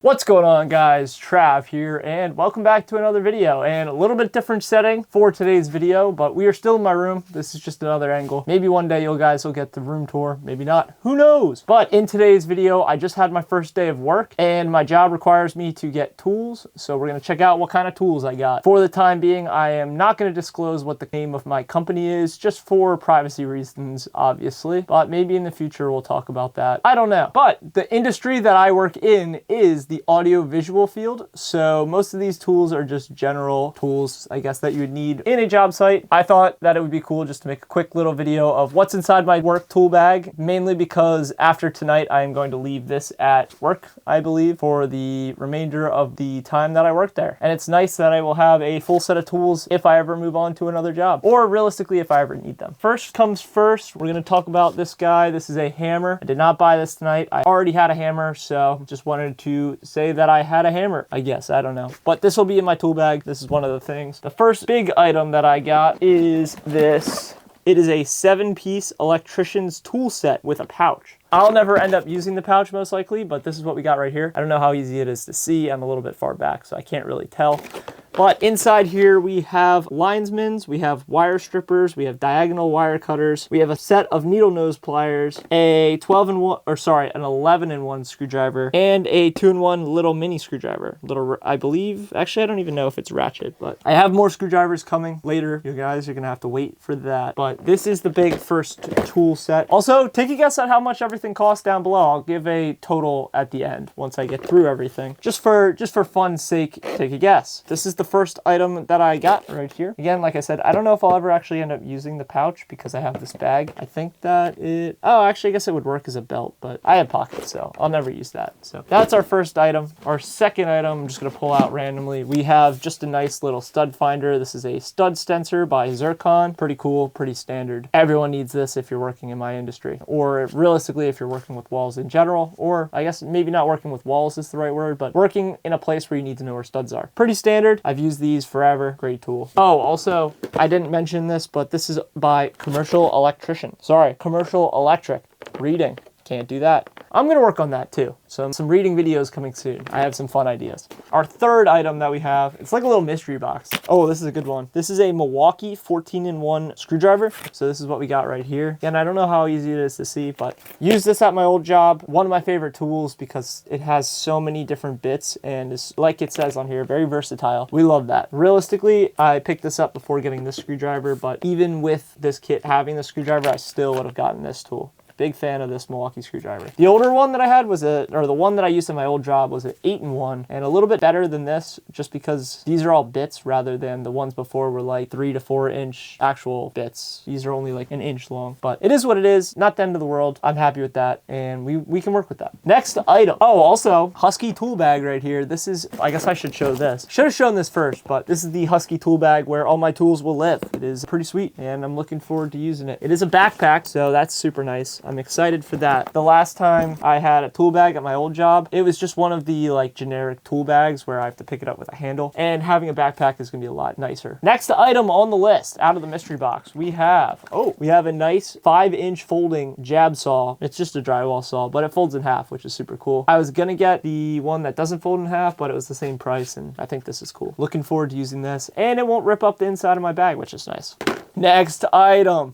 What's going on, guys? Trav here, and welcome back to another video, and a little bit different setting for today's video, but we are still in my room. This is just another angle. Maybe one day you guys will get the room tour, maybe not, who knows? But in today's video, I just had my first day of work, and my job requires me to get tools, so we're gonna check out what kind of tools I got. For the time being, I am not gonna disclose what the name of my company is, just for privacy reasons, obviously, but maybe in the future we'll talk about that. I don't know. But the industry that I work in is the audio visual field, so most of these tools are just general tools, I guess, that you would need in a job site. I thought that it would be cool just to make a quick little video of what's inside my work tool bag, mainly because after tonight I am going to leave this at work, I believe, for the remainder of the time that I work there. And it's nice that I will have a full set of tools if I ever move on to another job, or realistically if I ever need them. First comes first, we're going to talk about this guy. This is a hammer. I did not buy this tonight. I already had a hammer, so just wanted to say that I had a hammer, I guess. I don't know. But this will be in my tool bag. This is one of the things. The first big item that I got is this. It is a 7-piece electrician's tool set with a pouch. I'll never end up using the pouch most likely, but this is what we got right here. I don't know how easy it is to see. I'm a little bit far back, so I can't really tell. But inside here we have linesmans, we have wire strippers, we have diagonal wire cutters, we have a set of needle nose pliers, a 12-in-1, or sorry, an 11-in-1 screwdriver, and a 2-in-1 little mini screwdriver. I believe, actually I don't even know if it's ratchet, but I have more screwdrivers coming later. You guys are gonna have to wait for that. But this is the big first tool set. Also, take a guess at how much everything costs down below. I'll give a total at the end once I get through everything. Just for fun's sake, take a guess. This is the first item that I got right here. Again, like I said, I don't know if I'll ever actually end up using the pouch because I have this bag. I think that oh, actually I guess it would work as a belt, but I have pockets, so I'll never use that. So that's our first item. Our second item, I'm just gonna pull out randomly. We have just a nice little stud finder. This is a stud stencil by Zircon. Pretty cool, pretty standard. Everyone needs this if you're working in my industry, or realistically if you're working with walls in general, or I guess maybe not working with walls is the right word, but working in a place where you need to know where studs are. Pretty standard. I've used these forever. Great tool. Oh, also, I didn't mention this, but this is by Commercial Electrician. Sorry, Commercial Electric. Reading. Can't do that. I'm gonna work on that too. So some reading videos coming soon. I have some fun ideas. Our third item that we have, it's like a little mystery box. Oh, this is a good one. This is a Milwaukee 14-in-1 screwdriver. So this is what we got right here. Again, I don't know how easy it is to see, but use this at my old job. One of my favorite tools because it has so many different bits and is, like it says on here, very versatile. We love that. Realistically, I picked this up before getting this screwdriver, but even with this kit having the screwdriver, I still would have gotten this tool. Big fan of this Milwaukee screwdriver. The older one that I had was the one that I used in my old job was an 8-in-1, and a little bit better than this just because these are all bits rather than the ones before were like 3 to 4 inch actual bits. These are only like an inch long, but it is what it is. Not the end of the world. I'm happy with that, and we can work with that. Next item. Oh, also Husky tool bag right here. This is, I guess I should show this. Should have shown this first, but this is the Husky tool bag where all my tools will live. It is pretty sweet, and I'm looking forward to using it. It is a backpack, so that's super nice. I'm excited for that. The last time I had a tool bag at my old job, it was just one of the like generic tool bags where I have to pick it up with a handle, and having a backpack is gonna be a lot nicer. Next item on the list out of the mystery box, we have a nice 5-inch folding jab saw. It's just a drywall saw, but it folds in half, which is super cool. I was gonna get the one that doesn't fold in half, but it was the same price, and I think this is cool. Looking forward to using this, and it won't rip up the inside of my bag, which is nice. Next item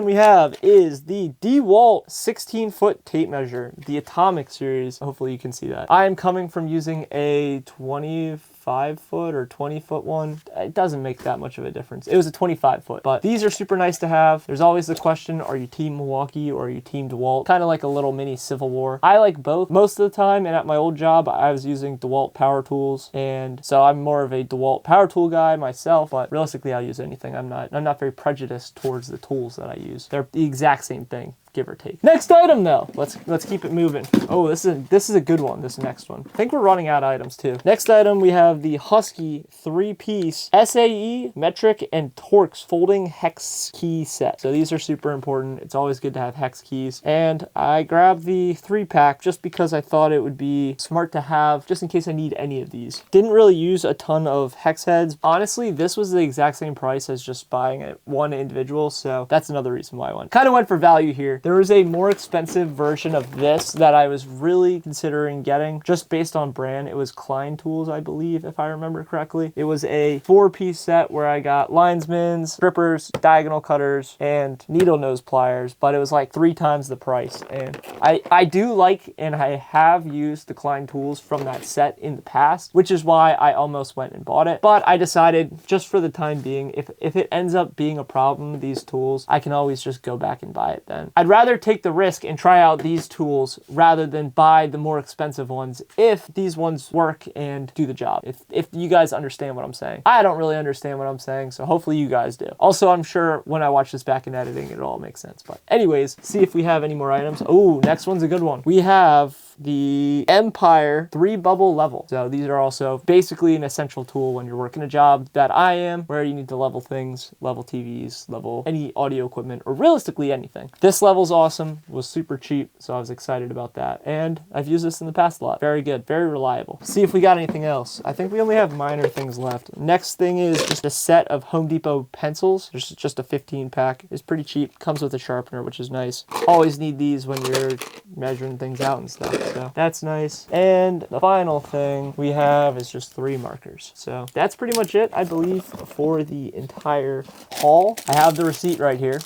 we have is the DeWalt 16-foot tape measure, the Atomic series. Hopefully you can see that. I am coming from using a 25-foot or 20-foot one. It doesn't make that much of a difference. It was a 25-foot, but these are super nice to have. There's always the question, are you team Milwaukee or are you team DeWalt? Kind of like a little mini civil war. I like both most of the time, and at my old job, I was using DeWalt power tools, and so I'm more of a DeWalt power tool guy myself, but realistically, I'll use anything. I'm not very prejudiced towards the tools that I use. They're the exact same thing, give or take. Next item though, let's keep it moving. Oh, this is a good one, this next one. I think we're running out of items too. Next item, we have the Husky 3-piece SAE, metric, and Torx folding hex key set. So these are super important. It's always good to have hex keys. And I grabbed the 3-pack just because I thought it would be smart to have just in case I need any of these. Didn't really use a ton of hex heads. Honestly, this was the exact same price as just buying it one individual, so that's another reason why I went. Kind of went for value here. There was a more expensive version of this that I was really considering getting just based on brand. It was Klein Tools, I believe, if I remember correctly. It was a 4-piece set where I got linesmans, strippers, diagonal cutters, and needle nose pliers, but it was like 3 times the price. And I do like, and I have used the Klein Tools from that set in the past, which is why I almost went and bought it. But I decided, just for the time being, if it ends up being a problem, these tools, I can always just go back and buy it then. I'd rather take the risk and try out these tools rather than buy the more expensive ones if these ones work and do the job. If you guys understand what I'm saying. I don't really understand what I'm saying, so hopefully you guys do. Also, I'm sure when I watch this back in editing, it'll all make sense. But anyways, see if we have any more items. Oh, next one's a good one. We have the Empire 3-bubble level. So these are also basically an essential tool when you're working a job that I am, where you need to level things, level TVs, level any audio equipment, or realistically anything. This level's awesome, was super cheap, so I was excited about that. And I've used this in the past a lot. Very good, very reliable. See if we got anything else. I think we only have minor things left. Next thing is just a set of Home Depot pencils. There's just a 15 pack. It's pretty cheap. Comes with a sharpener, which is nice. Always need these when you're measuring things out and stuff. So that's nice. And the final thing we have is just 3 markers. So that's pretty much it, I believe, for the entire haul. I have the receipt right here.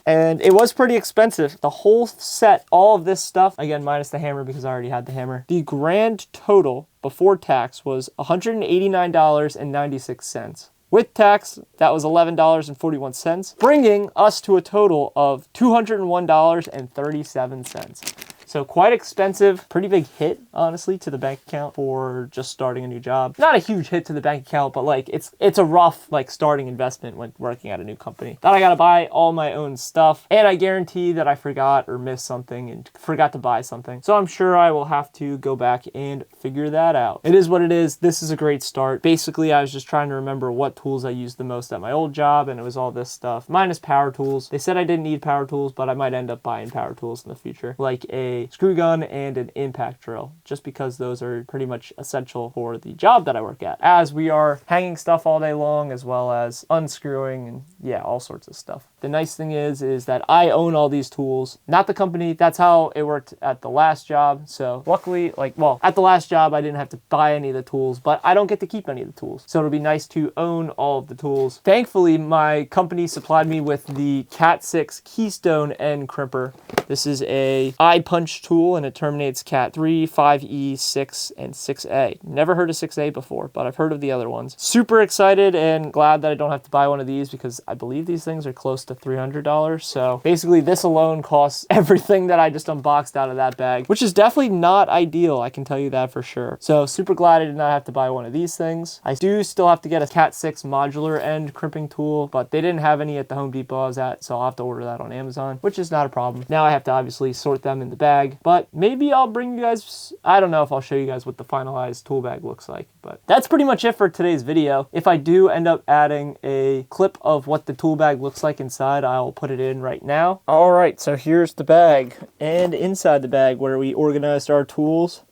And it was pretty expensive. The whole set, all of this stuff, again, minus the hammer because I already had the hammer. The grand total before tax was $189.96. With tax, that was $11.41, bringing us to a total of $201.37. So quite expensive, pretty big hit, honestly, to the bank account for just starting a new job. Not a huge hit to the bank account, but like it's a rough like starting investment when working at a new company. Thought I gotta buy all my own stuff, and I guarantee that I forgot or missed something and forgot to buy something. So I'm sure I will have to go back and figure that out. It is what it is. This is a great start. Basically, I was just trying to remember what tools I used the most at my old job, and it was all this stuff, minus power tools. They said I didn't need power tools, but I might end up buying power tools in the future, like a screw gun and an impact drill, just because those are pretty much essential for the job that I work at, as we are hanging stuff all day long as well as unscrewing and yeah, all sorts of stuff. The nice thing is that I own all these tools, not the company. That's how it worked at the last job. So luckily, at the last job, I didn't have to buy any of the tools, but I don't get to keep any of the tools. So it'll be nice to own all of the tools. Thankfully, my company supplied me with the Cat 6 Keystone end crimper. This is a eye punch tool, and it terminates Cat 3, 5E, 6, and 6A. Never heard of 6A before, but I've heard of the other ones. Super excited and glad that I don't have to buy one of these because I believe these things are close to $300. So basically this alone costs everything that I just unboxed out of that bag, which is definitely not ideal. I can tell you that for sure. So super glad I did not have to buy one of these things. I do still have to get a Cat 6 modular end crimping tool, but they didn't have any at the Home Depot I was at, so I'll have to order that on Amazon, which is not a problem. Now I have to obviously sort them in the bag, but maybe I'll bring you guys, I don't know if I'll show you guys what the finalized tool bag looks like, but that's pretty much it for today's video. If I do end up adding a clip of what the tool bag looks like inside, I'll put it in right now. All right, so here's the bag, and inside the bag where we organized our tools,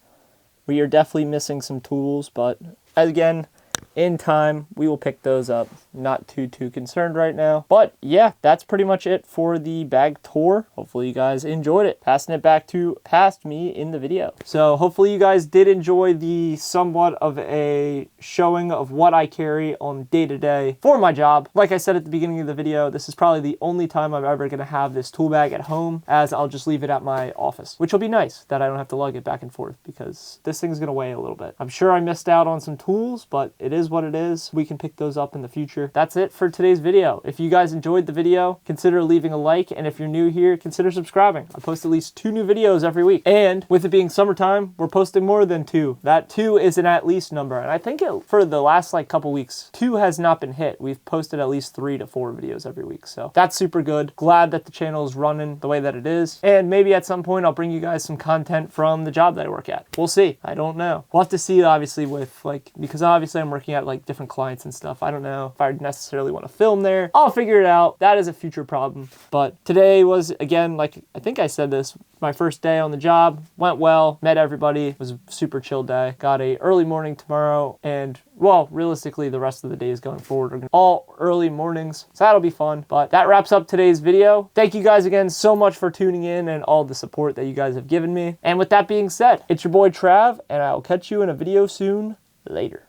we are definitely missing some tools, but again, in time, we will pick those up. Not too concerned right now. But yeah, that's pretty much it for the bag tour. Hopefully you guys enjoyed it. Passing it back to past me in the video. So hopefully you guys did enjoy the somewhat of a showing of what I carry on day to day for my job. Like I said at the beginning of the video, this is probably the only time I'm ever going to have this tool bag at home, as I'll just leave it at my office, which will be nice that I don't have to lug it back and forth because this thing's going to weigh a little bit. I'm sure I missed out on some tools, but it is what it is. We can pick those up in the future. That's it for today's video. If you guys enjoyed the video, consider leaving a like, and if you're new here, consider subscribing. I post at least 2 new videos every week, and with it being summertime, we're posting more than 2. That 2 is an at least number, and I think for the last couple weeks, 2 has not been hit. We've posted at least 3 to 4 videos every week, so that's super good. Glad that the channel is running the way that it is, and maybe at some point I'll bring you guys some content from the job that I work at. We'll see. I don't know. We'll have to see, obviously, with because obviously I'm working looking at like different clients and stuff. I don't know if I necessarily want to film there. I'll figure it out. That is a future problem. But today was, again, like I think I said this, my first day on the job. Went well, met everybody. It was a super chill day. Got a early morning tomorrow, and well, realistically, the rest of the days going forward are all early mornings, so that'll be fun. But that wraps up today's video. Thank you guys again so much for tuning in and all the support that you guys have given me. And with that being said, it's your boy Trav, and I'll catch you in a video soon. Later.